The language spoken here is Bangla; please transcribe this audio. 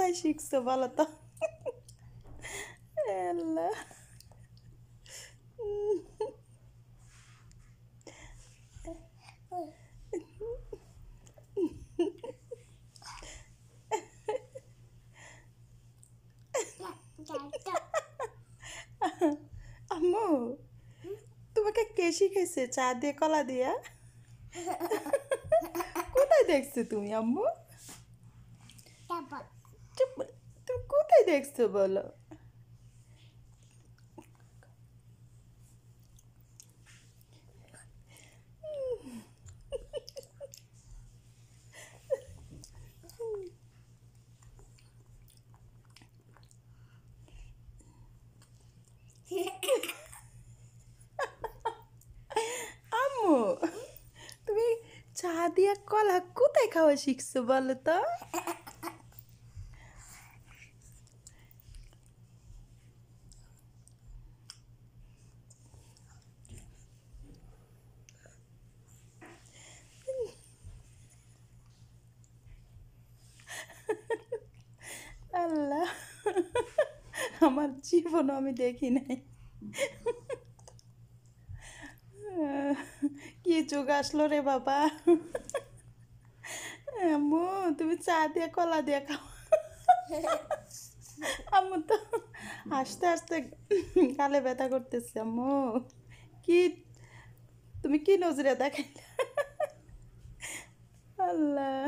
কোথায় শিখছো বলো তো? আল্লাহ। আম্মু, তোমাকে কে শিখেছে চা দিয়ে কলা দিয়া? কোথায় দেখছো তুমি আম্মু? চুপ বল। তুমি কোথায় দেখছো বলো? আম্মু, তুমি চা দিয়া কলা কোথায় খাওয়া শিখছো বলো তো? আল্লাহ, আমার জীবনও আমি দেখি নাই। কি যুগ আসলো রে বাবা। আম্মু, তুমি চা দিয়ে কলা দিয়ে খাও। আম্মু তো আস্তে আস্তে গালে ব্যথা করতেছে। আম্মু, কি তুমি কি নজরে দেখাইলে? আল্লাহ।